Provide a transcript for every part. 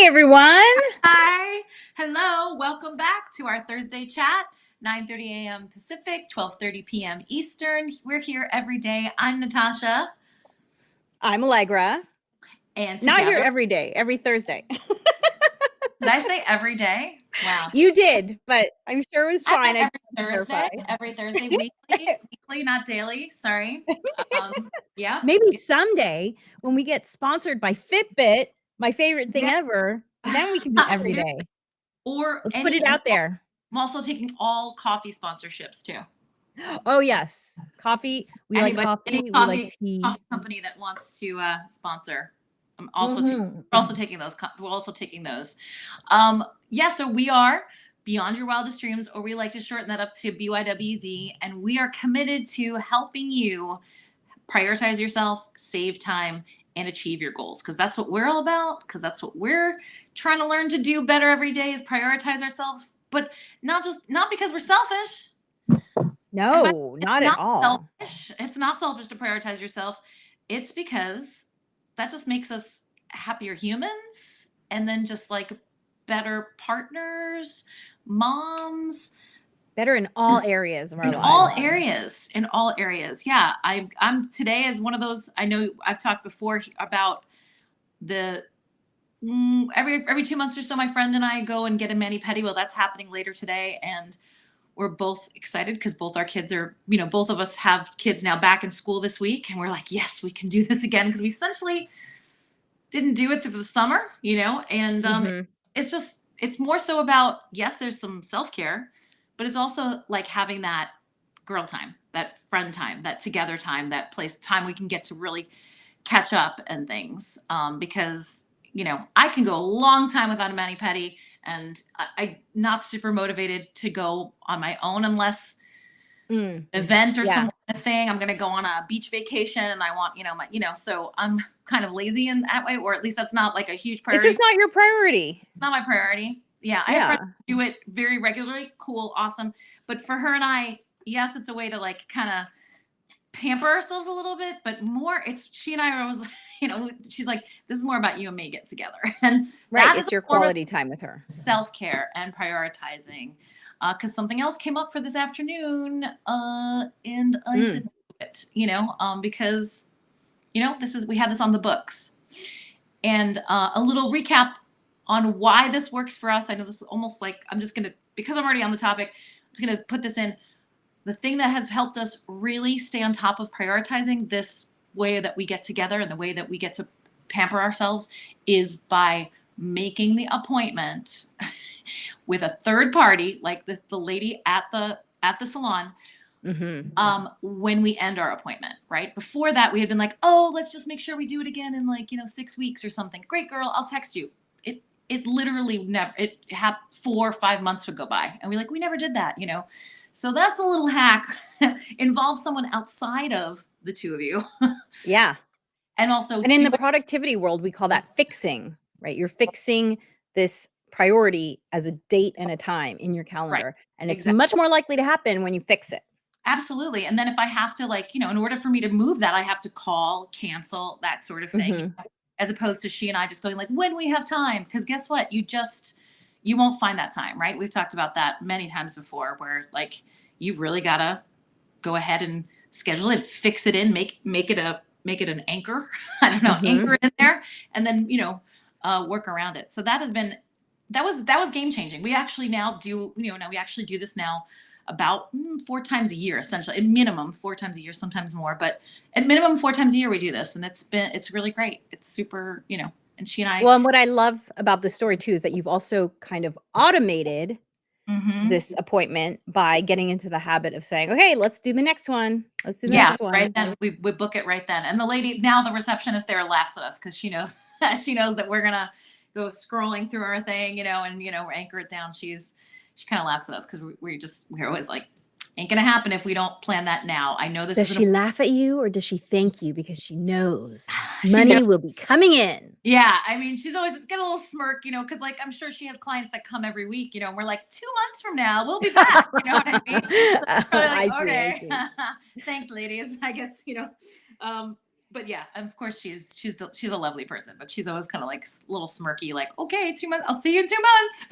everyone. Hi. Hello. Welcome back to our Thursday chat. 9:30 a.m. Pacific, 12:30 p.m. Eastern. We're here every day. I'm Natasha. I'm Allegra. And Not here together, every day, every Thursday. did I say every day? Wow. You did, but I'm sure it was I fine. meant I just had to Thursday, verify. every Thursday, weekly, not daily. Sorry. Yeah. Maybe someday when we get sponsored by Fitbit, my favorite thing Yeah. ever, then we can be every Seriously. day. Or Let's put any, it out there. I'm also taking all coffee sponsorships too. Oh, yes. Coffee. We like Anybody, any coffee. We like coffee tea. company that wants to sponsor. I'm also Mhm. we're also taking those. We're also taking those. Yeah, so we are Beyond Your Wildest Dreams, or we like to shorten that up to BYWD, and we are committed to helping you prioritize yourself, save time, and achieve your goals. Because that's what we're all about. Because that's what we're trying to learn to do better every day is prioritize ourselves, but not because we're selfish. And No, it's not at not all. selfish. It's not selfish to prioritize yourself. It's because that just makes us happier humans and then just like better partners, moms, Better in all areas of our in all lives. areas. In all areas. Yeah. I'm today as one of those. I know I've talked before about the every 2 months or so my friend and I go and get a mani-pedi. Well, that's happening later today, and we're both excited because both our kids are, both of us have kids now back in school this week. And we're like, yes, we can do this again because we essentially didn't do it through the summer, and Mhm. it's more so about, yes, there's some self-care, but it's also like having that girl time, that friend time, that together time, that place time we can get to really catch up and things. Because, I can go a long time without a mani-pedi, and I not super motivated to go on my own unless Mm. event or some Yeah. kind of thing. I'm going to go on a beach vacation and I want, so I'm kind of lazy in that way, or at least that's not like a huge It's priority. just not your priority. It's not my priority. Yeah. I have friends Yeah. who do it very regularly. Cool. Awesome. But for her and I, yes, it's a way to like kind of pamper ourselves a little bit, but more she and I are always, she's like, this is more about you and me get together. And Right, that is it's a your form of quality time with her. self-care and prioritizing. Because something else came up for this afternoon, and I Mm. said it, because we had this on the books, and a little recap on why this works for us. I know this is almost like I'm just gonna, because I'm already on the topic, I'm just gonna put this in. The thing that has helped us really stay on top of prioritizing this way that we get together and the way that we get to pamper ourselves is by making the appointment with a third party, like the lady at the salon, Mhm. when we end our appointment. Right before that, we had been like, oh, let's just make sure we do it again in like 6 weeks or something. Great, girl, I'll text you. It literally never, it happened 4 or 5 months would go by and we never did that. So that's a little hack. Involve someone outside of the two of you. Yeah, And also and in do the it. productivity world, we call that fixing, right? You're fixing this priority as a date and a time in your Right. calendar, and it's Exactly. much more likely to happen when you fix it. Absolutely. And then if I have to, like, in order for me to move that, I have to call, cancel, that sort of thing, Mhm. as opposed to she and I just going like, when we have time. Because guess what? You won't find that time, right? We've talked about that many times before where like you've really got to go ahead and schedule it, fix it in, make it an anchor. I don't know, Mhm. anchor it in there, and then work around it. So that was game changing. We actually now do now we actually do this now about 4 times a year, essentially, at minimum 4 times a year, sometimes more, but at minimum 4 times a year we do this, and it's really great. It's super, and she and I. Well, and what I love about this story too is that you've also kind of automated Mhm. this appointment by getting into the habit of saying, "Okay, let's do the next one. Let's do the Yeah, next right one." then we book it right then. And the lady, now the receptionist there laughs at us because she knows she knows that we're gonna go scrolling through our thing, and anchor it down. She kind of laughs at us because we're always like, ain't gonna happen if we don't plan that now. I know this Does is she an laugh at you or does she thank you because she knows she knows. money will be coming in? Yeah, I mean, she's always just got a little smirk, because like I'm sure she has clients that come every week, and we're like 2 months from now we'll be back. You know what I mean? So Oh, probably like, I see, I okay, see. thanks, ladies. I guess um, but yeah, of course she's a lovely person, but she's always kind of like a little smirky, like, okay, 2 months, I'll see you in 2 months.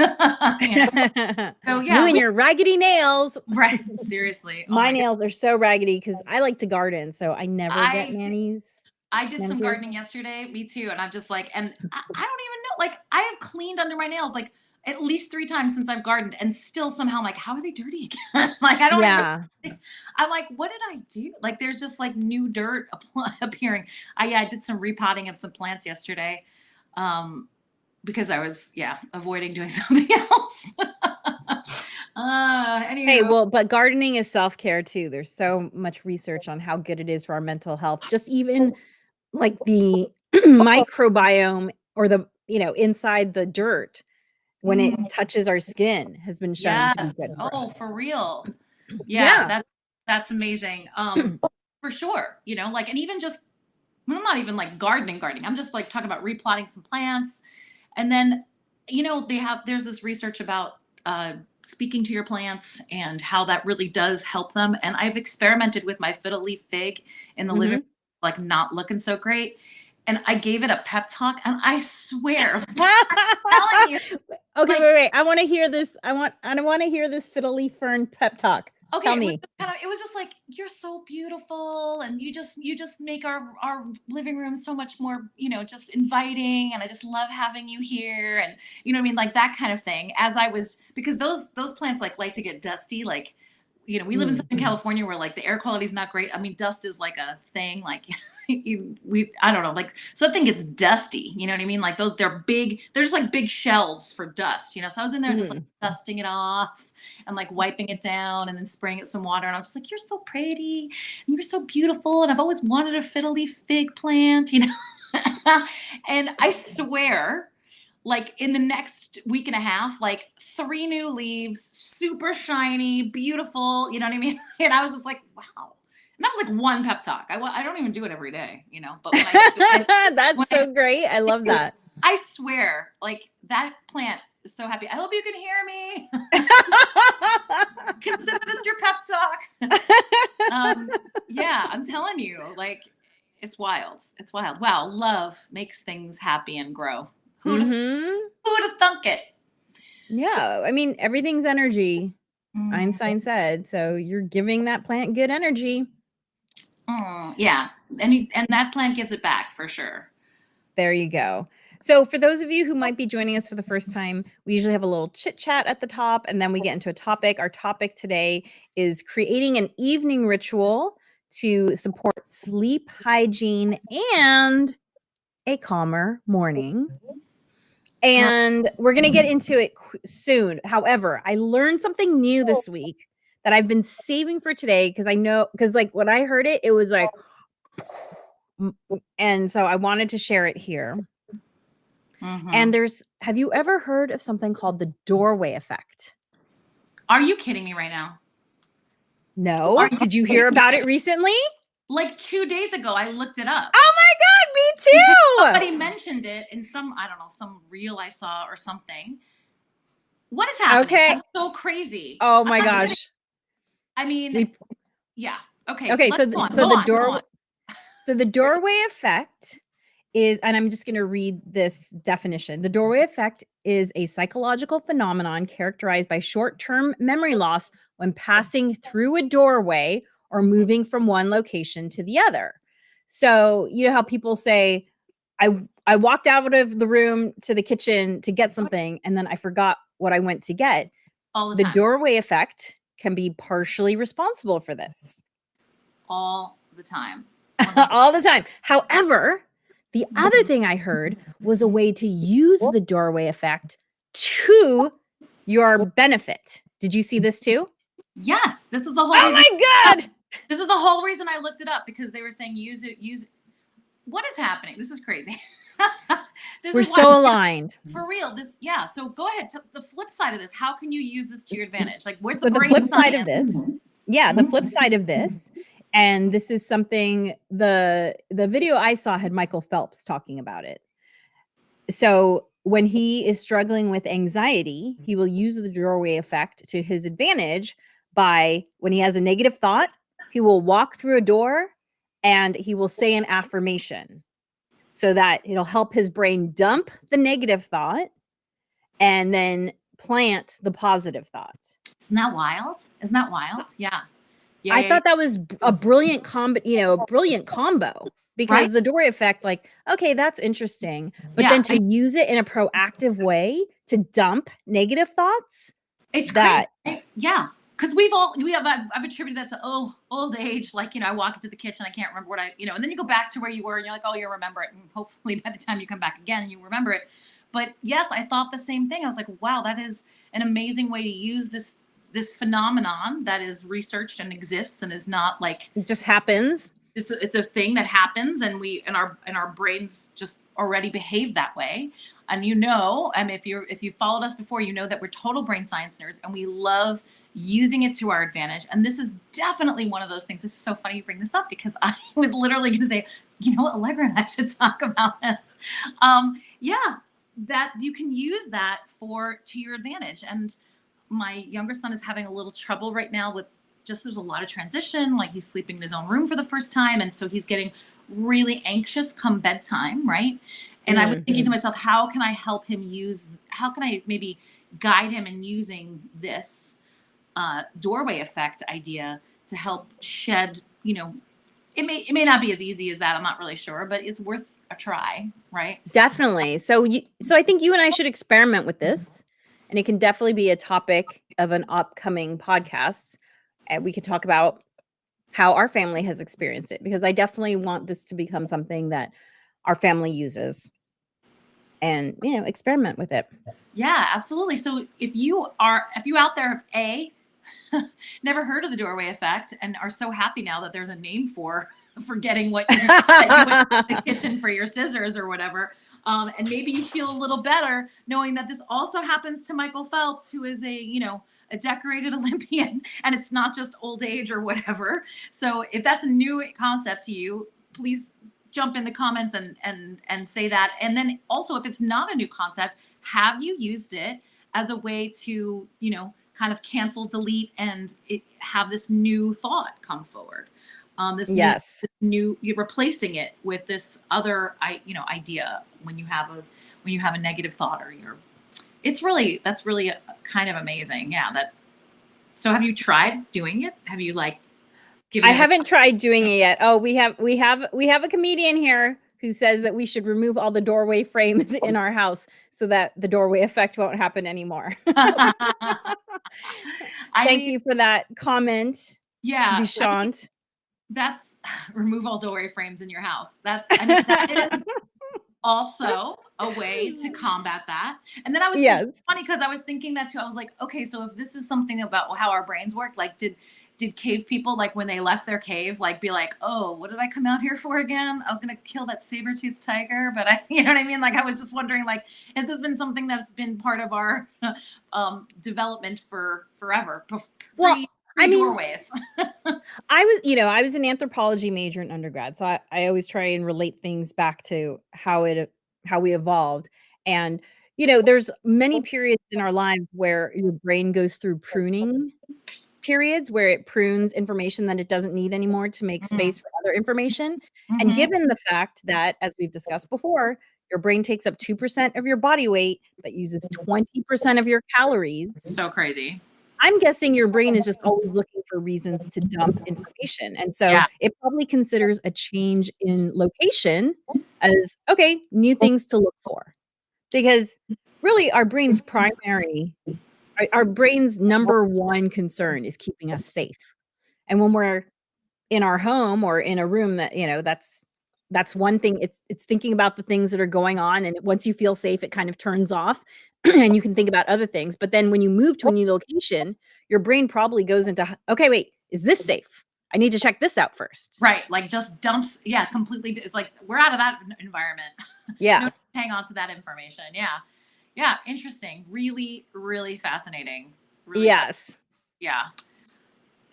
You know? So You yeah, and your raggedy nails. right. Seriously. Oh My my god. nails are so raggedy because I like to garden, so I never get I d- manis. I did some Manicures. gardening yesterday. Me too. And I'm just like, and I don't even know. Like, I have cleaned under my nails like at least 3 times since I've gardened, and still somehow I'm like, how are they dirty again? Like, I don't even. Yeah. I'm like, what did I do? Like, there's just like new dirt appearing. Yeah, I did some repotting of some plants yesterday, because I was avoiding doing something else. Hey, Anywho, well, but gardening is self-care too. There's so much research on how good it is for our mental health. Just even like the microbiome or inside the dirt when it mm, touches our skin has been shown to be yes. good for Oh, us. for real. Yeah, Yeah. that's amazing. For sure. Like, and even just, I'm not even like gardening. I'm just like talking about replotting some plants. And then, there's this research about speaking to your plants and how that really does help them. And I've experimented with my fiddle leaf fig in the living room, Mhm. like not looking so great. And I gave it a pep talk, and I swear, like, telling you, Okay, like, wait. I wanna hear this. I wanna hear this fiddle leaf fern pep talk. okay, Tell me. it was just like, you're so beautiful, and you just make our living room so much more, just inviting, and I just love having you here, and you know what I mean, like that kind of thing. As I was, because those plants like to get dusty, like, we live in Mm. Southern California where like the air quality is not great. I mean, dust is like a thing, like I don't know, like, so that thing gets dusty, you know what I mean? Like they're just like big shelves for dust, so I was in there just like Mm. dusting it off and like wiping it down and then spraying it some water. And I was just like, you're so pretty and you're so beautiful. And I've always wanted a fiddle leaf fig plant, and I swear, like in the next week and a half, like 3 new leaves, super shiny, beautiful, you know what I mean? And I was just like, wow. And that was like one pep talk. I don't even do it every day, but when I do it, when That's I so great. I love do it, that. I swear, like that plant is so happy. I hope you can hear me. Consider this your pep talk. Yeah, I'm telling you, like, it's wild. It's wild. Wow, love makes things happy and grow. Mhm. Who would have thunk it? Yeah, I mean, everything's energy, Mm, Einstein said, so you're giving that plant good energy. yeah, and that plant gives it back for sure. There you go. So for those of you who might be joining us for the first time, we usually have a little chit chat at the top and then we get into a topic. Our topic today is creating an evening ritual to support sleep hygiene and a calmer morning. And we're going to get into it soon. However, I learned something new this week that I've been saving for today because like when I heard it, it was like, and so I wanted to share it here. Hmm. And have you ever heard of something called the doorway effect? Are you kidding me right now? Are No? you Did you kidding hear me? about it recently? Like 2 days ago, I looked it up Oh my God, because me somebody mentioned it in I don't know, some reel I saw or something. What is too. happening? Okay. That's so crazy. Oh I'm my not kidding. gosh. I mean, We yeah. Okay, okay, let's so go the, on. so Go the on. Go door on. so the doorway effect is, and I'm just going to read this definition. The doorway effect is a psychological phenomenon characterized by short-term memory loss when passing through a doorway or moving from one location to the other. So, you know how people say, I walked out of the room to the kitchen to get something and then I forgot what I went to get. All the The time. doorway effect can be partially responsible for this. All the time. 100. All the time. However, the other thing I heard was a way to use the doorway effect to your benefit. Did you see this too? Yes, this is the whole Oh reason. my God. This is the whole reason I looked it up, because they were saying use it. Use. What is happening? This is crazy. This We're is why, so aligned. for real. Yeah. So go ahead. The flip side of this. How can you use this to your advantage? Like, where's the So the brain flip side of science? this, yeah, the flip side of this, and this is something the video I saw had Michael Phelps talking about it. So when he is struggling with anxiety, he will use the doorway effect to his advantage by when he has a negative thought, he will walk through a door and he will say an affirmation so that it'll help his brain dump the negative thought and then plant the positive thought. Isn't that wild? Isn't that wild? Yeah. Yeah, I yeah, yeah. thought that was a brilliant combo Right? because the doorway effect, like, okay, that's interesting. But Yeah. then to use it in a proactive way to dump negative thoughts, It's crazy, that right? Yeah, because I've attributed that to, oh, old age. Like, I walk into the kitchen, I can't remember what and then you go back to where you were, and you're like, oh, you remember it, and hopefully by the time you come back again, you remember it. But yes, I thought the same thing. I was like, wow, that is an amazing way to use this phenomenon that is researched and exists and is not like it just happens. it's a thing that happens, and our brains just already behave that way. And if you followed us before, you know that we're total brain science nerds, and we love using it to our advantage. And this is definitely one of those things. This is so funny you bring this up, because I was literally going to say, Allegra and I should talk about this. Yeah, that you can use that to your advantage. And my younger son is having a little trouble right now with there's a lot of transition. Like, he's sleeping in his own room for the first time, and so he's getting really anxious come bedtime, right? And I was thinking to myself, how can I maybe guide him in using this doorway effect idea to help shed, it may not be as easy as that, I'm not really sure, but it's worth a try, right? Definitely. So I think you and I should experiment with this, and it can definitely be a topic of an upcoming podcast. And we could talk about how our family has experienced it, because I definitely want this to become something that our family uses and, experiment with it. Yeah, absolutely. So if you out there have never heard of the doorway effect and are so happy now that there's a name for forgetting that you went to the kitchen for your scissors or whatever, and maybe you feel a little better knowing that this also happens to Michael Phelps, who is a decorated Olympian, and it's not just old age or whatever. So if that's a new concept to you, please jump in the comments and say that. And then also, if it's not a new concept, have you used it as a way to kind of cancel, delete, and have this new thought come forward? Yes. You're replacing it with this other idea when you have a negative thought, or that's really kind of amazing. Yeah. So have you tried doing it? Have you given I it haven't tried doing it yet. Oh, we have a comedian here who says that we should remove all the doorway frames in our house so that the doorway effect won't happen anymore. I Thank mean, you for that comment, yeah, Vishant. that's remove all doorway frames in your house. That is also a way to combat that. And then I was thinking, Yes. funny, because I was thinking that too. I was like, okay, so if this is something about how our brains work, like did cave people, like when they left their cave, like be like, oh, what did I come out here for again? I was gonna kill that saber-toothed tiger, but you know what I mean? Like, I was just wondering, like, has this been something that's been part of our development for forever? Well, I mean, Doorways. I was an anthropology major in undergrad, so I always try and relate things back to how we evolved. And, there's many periods in our lives where your brain goes through pruning periods, where it prunes information that it doesn't need anymore to make Mhm. space for other information. And Mhm. given the fact that, as we've discussed before, your brain takes up 2% of your body weight, but uses 20% of your calories, So crazy. I'm guessing your brain is just always looking for reasons to dump information, and so Yeah. it probably considers a change in location as, okay, new things to look for. Because really our brain's number one concern is keeping us safe. And when we're in our home or in a room that, that's one thing. It's thinking about the things that are going on, and once you feel safe, it kind of turns off and you can think about other things. But then when you move to a new location, your brain probably goes into, okay, wait, is this safe? I need to check this out first. Right. Like, just dumps. Yeah. Completely. It's like, we're out of that environment. No, Yeah. hang on to that information. Yeah. Yeah. Interesting. Really, really fascinating. Really. Yes. Yeah.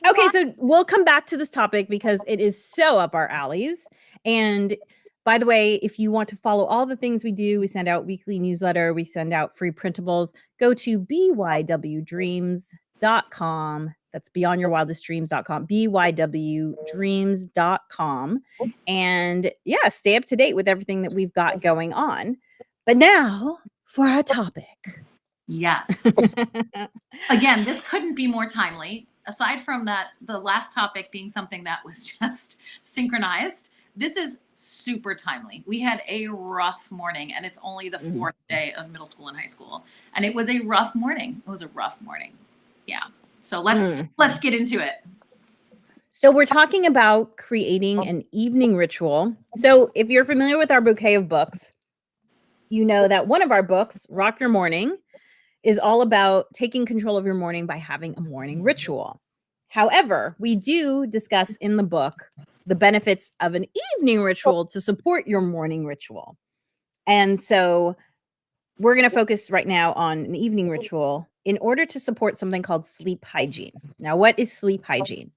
Okay, so we'll come back to this topic because it is so up our alleys. And by the way, if you want to follow all the things we do, we send out weekly newsletter, we send out free printables. Go to bywdreams.com That's beyondyourwildestdreams.com, bywdreams.com. And yeah, stay up to date with everything that we've got going on. But now for our topic. Yes. Again, this couldn't be more timely. Aside from that, the last topic being something that was just synchronized, this is super timely. We had a rough morning, and it's only the Mhm. 4th day of middle school and high school, and it was a rough morning. It was a rough morning. Yeah. So let's get into it. So we're talking about creating an evening ritual. So if you're familiar with our bouquet of books, you know that one of our books, Rock Your Morning, is all about taking control of your morning by having a morning ritual. However, we do discuss in the book the benefits of an evening ritual to support your morning ritual. And so we're going to focus right now on an evening ritual in order to support something called sleep hygiene. Now, what is sleep hygiene?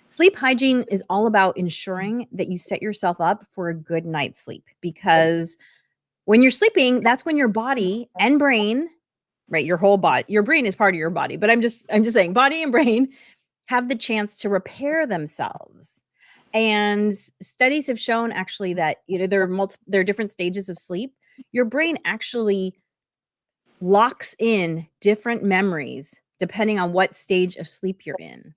Sleep hygiene is all about ensuring that you set yourself up for a good night's sleep, because when you're sleeping, that's when your body and brain, right, your whole body, your brain is part of your body, but I'm just saying body and brain have the chance to repair themselves. And studies have shown actually that, there are different stages of sleep. Your brain actually locks in different memories depending on what stage of sleep you're in.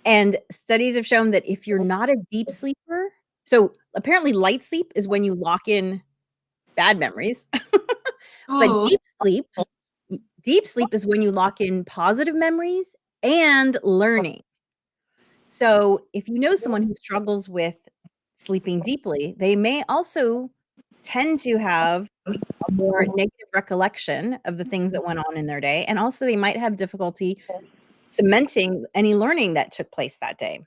And studies have shown that if you're not a deep sleeper, so apparently light sleep is when you lock in bad memories, but Ooh. deep sleep is when you lock in positive memories and learning. So, if you know someone who struggles with sleeping deeply, they may also tend to have a more negative recollection of the things that went on in their day, and also they might have difficulty cementing any learning that took place that day.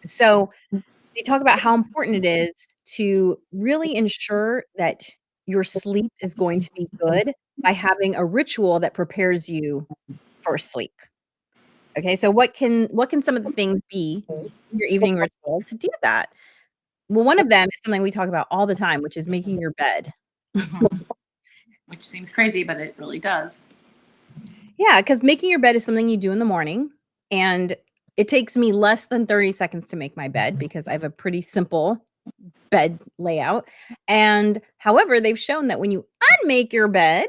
So, they talk about how important it is to really ensure that your sleep is going to be good by having a ritual that prepares you for sleep. Okay, so what can some of the things be in your evening ritual to do that? Well, one of them is something we talk about all the time, which is making your bed. Mhm. Which seems crazy, but it really does. Yeah, because making your bed is something you do in the morning, and it takes me less than 30 seconds to make my bed because I have a pretty simple bed layout. And however, they've shown that when you unmake your bed,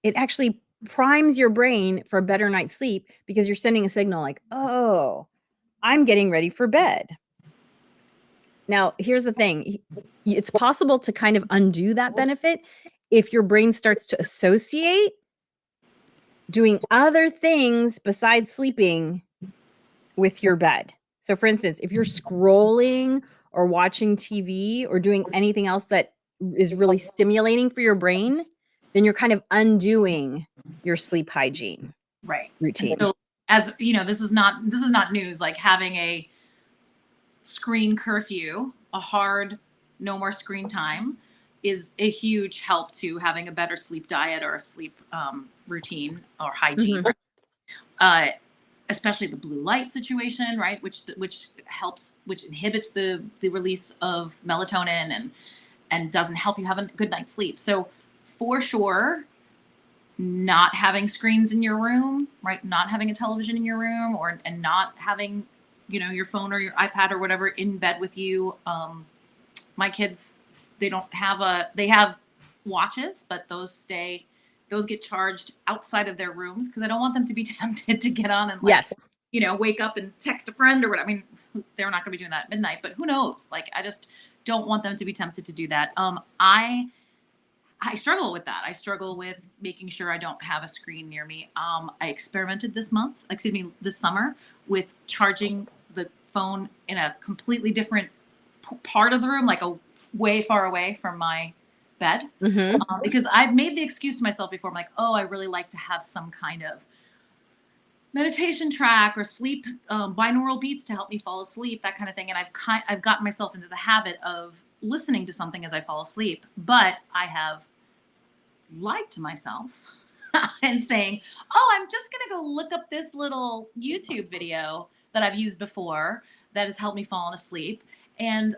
it actually primes your brain for a better night's sleep because you're sending a signal like, "Oh, I'm getting ready for bed." Now, here's the thing. It's possible to kind of undo that benefit if your brain starts to associate doing other things besides sleeping with your bed. So, for instance, if you're scrolling or watching TV or doing anything else that is really stimulating for your brain, then you're kind of undoing your sleep hygiene Right. And routine. so, as you know, this is not news. Like having a screen curfew, a hard no more screen time, is a huge help to having a better sleep diet or a sleep routine or hygiene. Mhm. Uh, Especially the blue light situation, right? Which helps, which inhibits the release of melatonin and doesn't help you have a good night's sleep. So for sure, not having screens in your room, right? Not having a television in your room, or and not having, your phone or your iPad or whatever in bed with you. My kids, they have watches, but those get charged outside of their rooms because I don't want them to be tempted to get on and like, Yes. wake up and text a friend or whatever. I mean, they're not going to be doing that at midnight, but who knows? Like, I just don't want them to be tempted to do that. I struggle with that. I struggle with making sure I don't have a screen near me. I experimented this summer with charging the phone in a completely different part of the room, like a way far away from my bed, Mhm. because I've made the excuse to myself before. I'm like, oh, I really like to have some kind of meditation track or sleep binaural beats to help me fall asleep, that kind of thing. And I've gotten myself into the habit of listening to something as I fall asleep, but I have lied to myself and saying, oh, I'm just going to go look up this little YouTube video that I've used before that has helped me fall asleep, and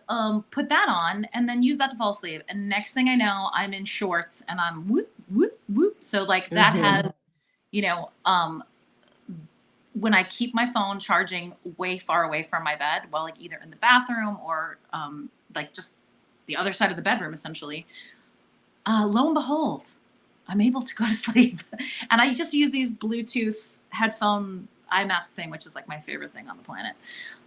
put that on and then use that to fall asleep. And next thing I know, I'm in shorts and I'm whoop, whoop, whoop. So like that Mhm. has, you know, um, when I keep my phone charging way far away from my bed, while like either in the bathroom or like just the other side of the bedroom, essentially, lo and behold, I'm able to go to sleep. And I just use these Bluetooth headphone eye mask thing, which is like my favorite thing on the planet.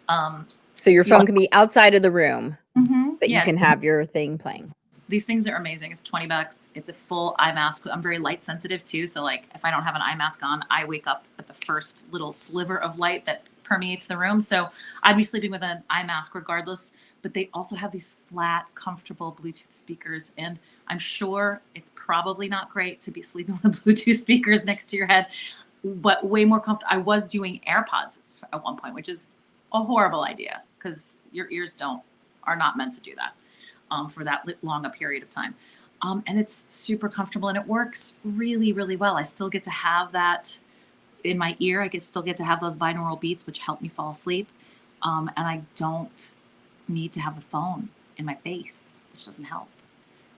Um, So your yeah. phone can be outside of the room, but you Yeah, can have your thing playing. these things are amazing. It's $20. It's a full eye mask. I'm very light sensitive too. So like if I don't have an eye mask on, I wake up at the first little sliver of light that permeates the room. So I'd be sleeping with an eye mask regardless. But they also have these flat, comfortable Bluetooth speakers. And I'm sure it's probably not great to be sleeping with Bluetooth speakers next to your head, but way more comfortable. I was doing AirPods at one point, which is a horrible idea because your ears are not meant to do that for that long a period of time. And it's super comfortable and it works really, really well. I still get to have that in my ear. Still get to have those binaural beats, which help me fall asleep. And I don't need to have the phone in my face, which doesn't help.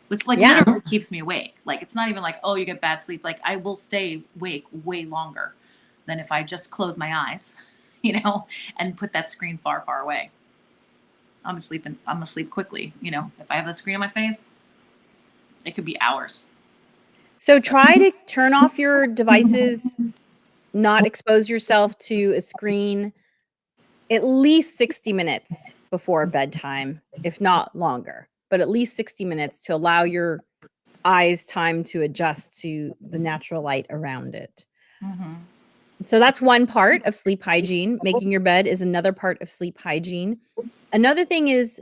Which like literally keeps me awake. Like it's not even like, oh, you get bad sleep. Like I will stay awake way longer than if I just close my eyes, and put that screen far, far away. I'm asleep quickly. If I have the screen in my face, it could be hours. So try to turn off your devices, not expose yourself to a screen at least 60 minutes before bedtime, if not longer, but at least 60 minutes to allow your eyes time to adjust to the natural light around it. So that's one part of sleep hygiene. Making your bed is another part of sleep hygiene. Another thing is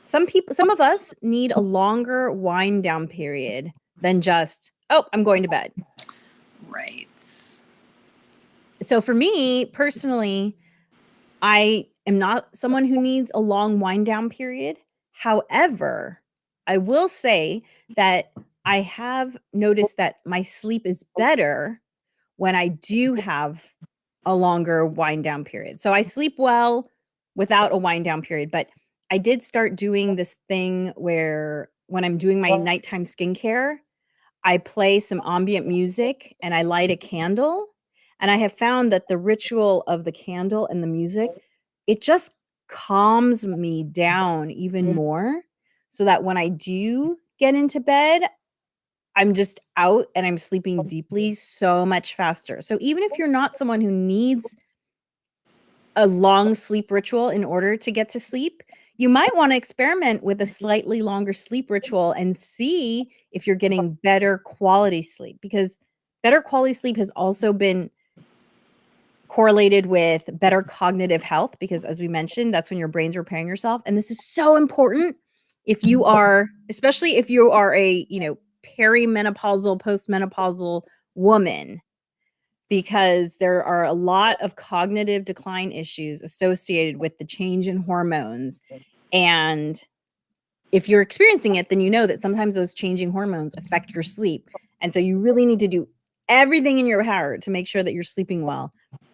some of us need a longer wind down period than just, "Oh, I'm going to bed." Right. So for me personally, I am not someone who needs a long wind down period. However, I will say that I have noticed that my sleep is better when I do have a longer wind down period. So I sleep well without a wind down period, but I did start doing this thing where when I'm doing my nighttime skincare, I play some ambient music and I light a candle. And I have found that the ritual of the candle and the music, it just calms me down even more so that when I do get into bed, I'm just out and I'm sleeping deeply so much faster. So even if you're not someone who needs a long sleep ritual in order to get to sleep, you might want to experiment with a slightly longer sleep ritual and see if you're getting better quality sleep because better quality sleep has also been correlated with better cognitive health because as we mentioned, that's when your brain's repairing yourself. And this is so important if you are, especially if you are a, perimenopausal, postmenopausal woman, because there are a lot of cognitive decline issues associated with the change in hormones. And if you're experiencing it, then you know that sometimes those changing hormones affect your sleep. And so you really need to do everything in your power to make sure that you're sleeping well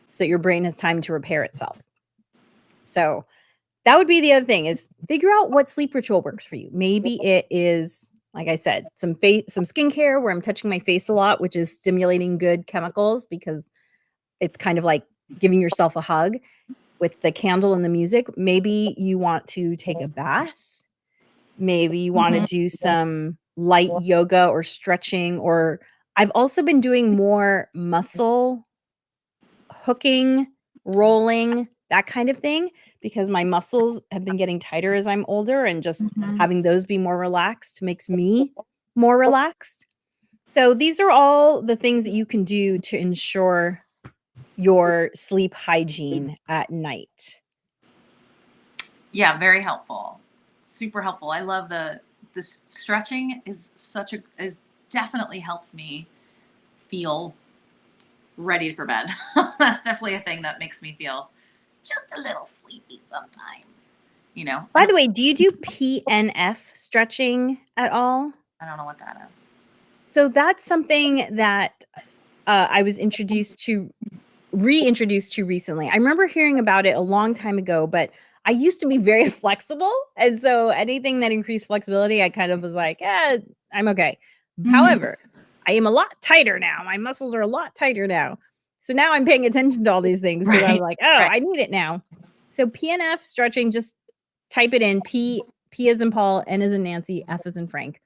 so that your brain has time to repair itself. So that would be the other thing is figure out what sleep ritual works for you. Maybe it is, like I said, some skincare where I'm touching my face a lot, which is stimulating good chemicals because it's kind of like giving yourself a hug with the candle and the music. Maybe you want to take a bath. Maybe you want to do some light yoga or stretching, or I've also been doing more muscle hooking, rolling, that kind of thing, because my muscles have been getting tighter as I'm older and just having those be more relaxed makes me more relaxed. So these are all the things that you can do to ensure your sleep hygiene at night. Yeah, very helpful. Super helpful. I love the stretching is definitely helps me feel ready for bed. That's definitely a thing that makes me feel just a little sleepy sometimes. By the way, do you do PNF stretching at all? I don't know what that is. So that's something that I was reintroduced to recently. I remember hearing about it a long time ago, but I used to be very flexible. And so anything that increased flexibility, I kind of was like, I'm okay. However, I am a lot tighter now. My muscles are a lot tighter now. So now I'm paying attention to all these things because I was Right. like, oh, Right. I need it now. So PNF stretching, just type it in. P as in Paul, N as in Nancy, F as in Frank.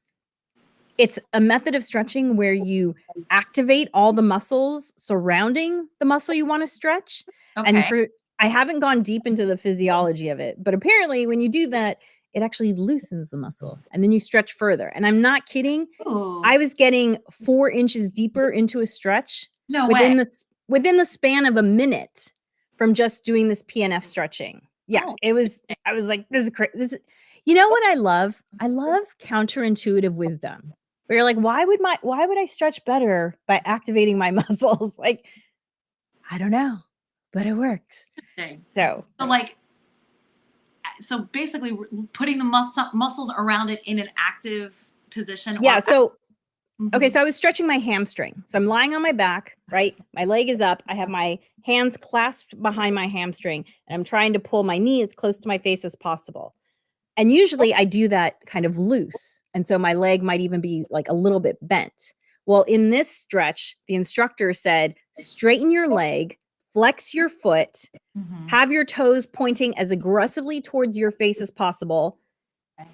It's a method of stretching where you activate all the muscles surrounding the muscle you want to stretch. And Okay. I haven't gone deep into the physiology of it, but apparently when you do that, it actually loosens the muscle and then you stretch further. And I'm not kidding. Ooh, I was getting 4 inches deeper into a stretch no way. within the span of a minute from just doing this PNF stretching. Yeah, Oh, I was like, this is crazy. You know what I love? I love counterintuitive wisdom. Where you're like, why would I stretch better by activating my muscles? Like, I don't know, but it works. interesting. So So so basically putting the muscles around it in an active position. yeah, so okay, Mhm. so I was stretching my hamstring. So I'm lying on my back, right? My leg is up. I have my hands clasped behind my hamstring, and I'm trying to pull my knee as close to my face as possible. And usually I do that kind of loose. And so my leg might even be like a little bit bent. Well, in this stretch, the instructor said, straighten your leg, flex your foot, Mhm. have your toes pointing as aggressively towards your face as possible,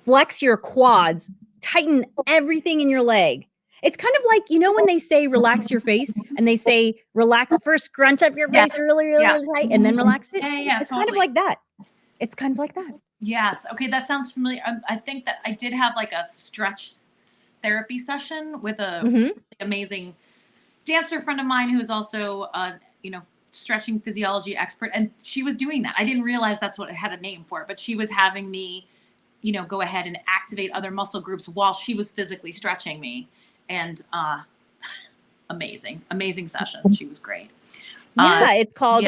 flex your quads, tighten everything in your leg. It's kind of like, when they say relax your face and they say relax first, scrunch up your face Yes. really, really, Yeah. really tight and then relax it. Yeah, yeah, yeah, It's kind of totally. like that. It's kind of like that. Yes. Okay, that sounds familiar. I think that I did have like a stretch therapy session with a Mhm. amazing dancer friend of mine who's also you know, stretching physiology expert, and she was doing that. I didn't realize that's what it had a name for, but she was having me, go ahead and activate other muscle groups while she was physically stretching me. And amazing session. She was great. Uh Yeah, it's yeah, called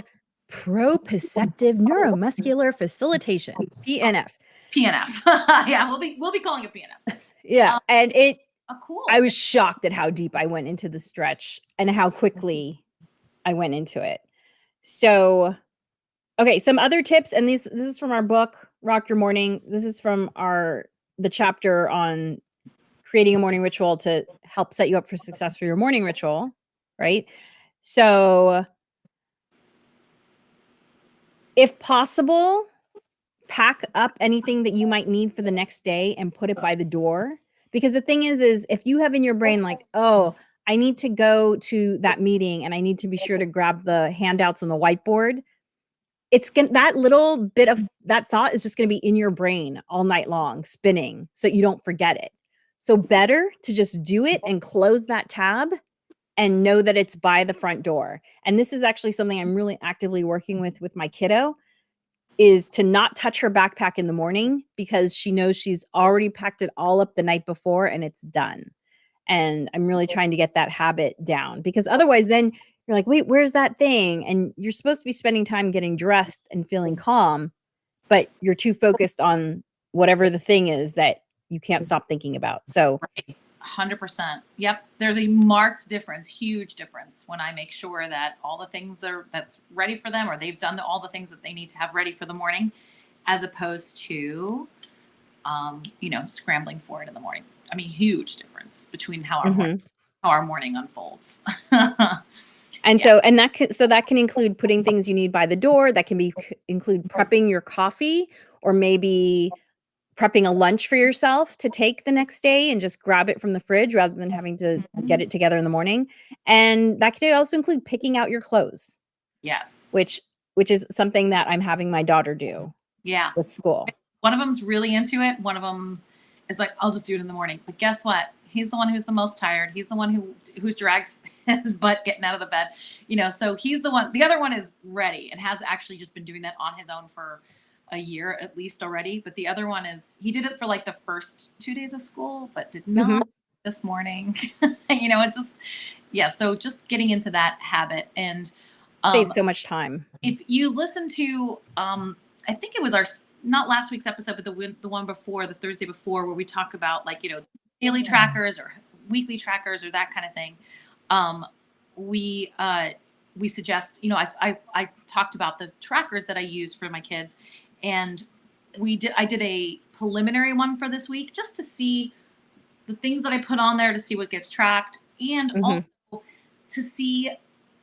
proprioceptive neuromuscular facilitation, PNF. PNF. Yeah, we'll be calling it PNF. Yeah, and I Cool. was shocked at how deep I went into the stretch and how quickly I went into it. So, okay, some other tips, and this is from our book, Rock Your Morning. This is from the chapter on creating a morning ritual to help set you up for success for your morning ritual, right? So, if possible, pack up anything that you might need for the next day and put it by the door. Because the thing is if you have in your brain like, "Oh, I need to go to that meeting and I need to be sure to grab the handouts on the whiteboard," that little bit of that thought is just gonna be in your brain all night long, spinning, so you don't forget it. So better to just do it and close that tab and know that it's by the front door. And this is actually something I'm really actively working with my kiddo, is to not touch her backpack in the morning because she knows she's already packed it all up the night before and it's done. And I'm really trying to get that habit down because otherwise then you're like, "Wait, where's that thing?" And you're supposed to be spending time getting dressed and feeling calm, but you're too focused on whatever the thing is that you can't stop thinking about. So, Right. 100%. Yep. There's a marked difference, huge difference when I make sure that all the things that's ready for them, or they've done all the things that they need to have ready for the morning, as opposed to scrambling for it in the morning. I mean, huge difference between mhm. how our morning unfolds. And Yeah. that can include putting things you need by the door, that can include prepping your coffee or maybe prepping a lunch for yourself to take the next day and just grab it from the fridge rather than having to get it together in the morning. And that could also include picking out your clothes, Yes. which is something that I'm having my daughter do Yeah. with school. One of them's really into it. One of them is like, I'll just do it in the morning. But guess what? He's the one who's the most tired. He's the one who drags his butt getting out of the bed. So he's the one. The other one is ready and has actually just been doing that on his own for a year at least already. But the other one he did it for like the first 2 days of school, but did Mhm. not this morning. It just, yeah. So just getting into that habit. And Saves um, so much time. if you listen to I think it was our not last week's episode, but the one before, the Thursday before, where we talk about like daily trackers or weekly trackers or that kind of thing. um we suggest, I talked about the trackers that I use for my kids, and I did a preliminary one for this week just to see the things that I put on there, to see what gets tracked, and also Mhm. to see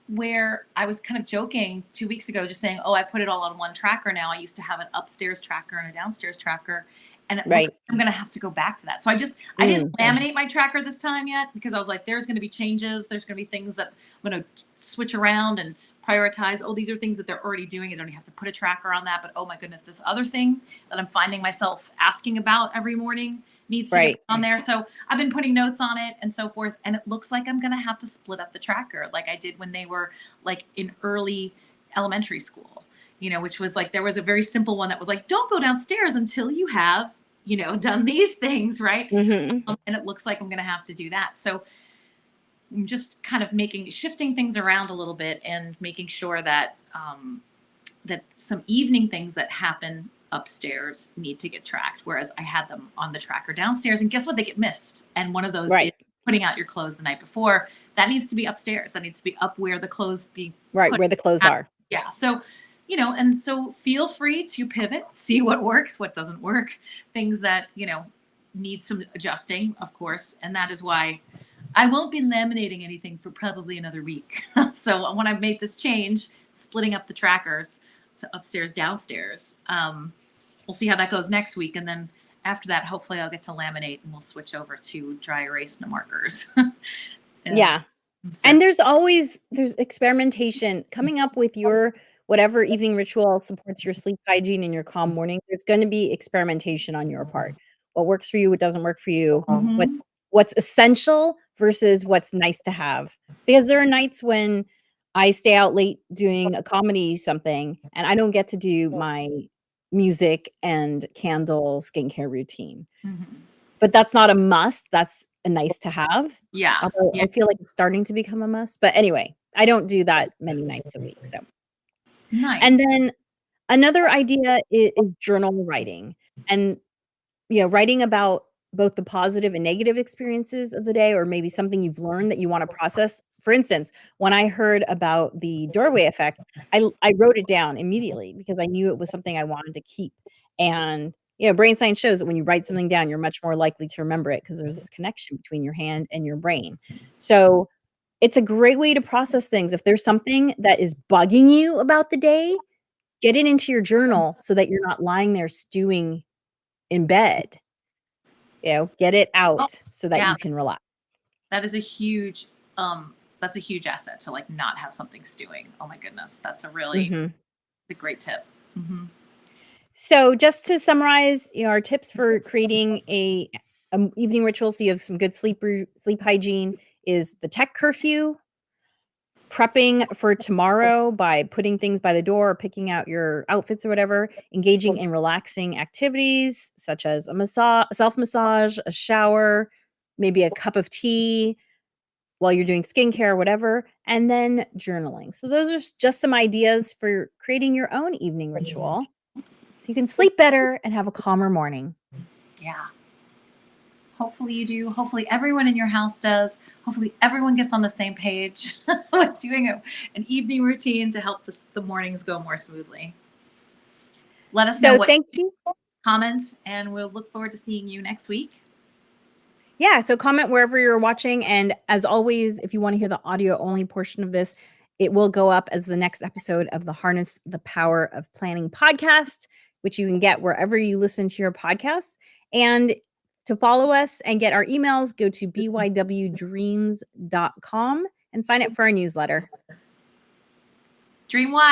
where I was kind of joking 2 weeks ago, just saying, "Oh, I put it all on one tracker now. I used to have an upstairs tracker and a downstairs tracker, and it looks Right. like I'm going to have to go back to that." So I didn't Mm. laminate my tracker this time yet because I was like, "There's going to be changes. There's going to be things that I'm going to switch around and prioritize. Oh, these are things that they're already doing. I don't even have to put a tracker on that. But oh my goodness, this other thing that I'm finding myself asking about every morning needs to get Right. on there." So I've been putting notes on it and so forth. And it looks like I'm going to have to split up the tracker like I did when they were like in early elementary school, which was like, there was a very simple one that was like, don't go downstairs until you have, done these things, right? Mhm. And it looks like I'm going to have to do that. So I'm just kind of shifting things around a little bit and making sure that, that some evening things that happen upstairs need to get tracked, whereas I had them on the tracker downstairs. And guess what? They get missed. And one of those is Right. putting out your clothes the night before. That needs to be upstairs. That needs to be up where the clothes be Right, put. where the clothes are. Yeah. So, and so feel free to pivot, see what works, what doesn't work, things that, need some adjusting, of course. And that is why I won't be laminating anything for probably another week. So when I've made this change, splitting up the trackers to upstairs, downstairs, we'll see how that goes next week. And then after that, hopefully I'll get to laminate and we'll switch over to dry erase and markers. Yeah. So, And there's experimentation coming up with your whatever evening ritual supports your sleep hygiene and your calm morning. There's gonna be experimentation on your part. What works for you, what doesn't work for you, mhm, what's essential versus what's nice to have. Because there are nights when I stay out late doing a comedy something, and I don't get to do my music and candle skincare routine. mhm. But that's not a must, that's a nice to have, Yeah. although Yeah. I feel like it's starting to become a must, but anyway, I don't do that many nights a week, so and Nice. then another idea is journal writing, and, writing about both the positive and negative experiences of the day or maybe something you've learned that you wanna process. For instance, when I heard about the doorway effect, I wrote it down immediately because I knew it was something I wanted to keep, and, brain science shows that when you write something down, you're much more likely to remember it because there's this connection between your hand and your brain. So, it's a great way to process things. If there's something that is bugging you about the day, get it into your journal so that you're not lying there stewing in bed. Get it Oh, out so that yeah. you can relax. That is that's a huge asset to like not have something stewing. Oh my goodness. That's Mhm. a great tip. Hmm. So just to summarize, our tips for creating a evening ritual so you have some good sleep hygiene is the tech curfew, prepping for tomorrow by putting things by the door or picking out your outfits or whatever, engaging in relaxing activities such as a self-massage, a shower, maybe a cup of tea, while you're doing skincare or whatever, and then journaling. So those are just some ideas for creating your own evening ritual so you can sleep better and have a calmer morning. Yeah. Hopefully you do. Hopefully everyone in your house does. Hopefully everyone gets on the same page with doing an evening routine to help the mornings go more smoothly. Let us know So what thank you. comments, and we'll look forward to seeing you next week. Yeah, so comment wherever you're watching, and as always, if you wanna hear the audio only portion of this, it will go up as the next episode of the Harness the Power of Planning podcast, which you can get wherever you listen to your podcasts, and to follow us and get our emails, go to bywdreams.com and sign up for our newsletter. Dream wide.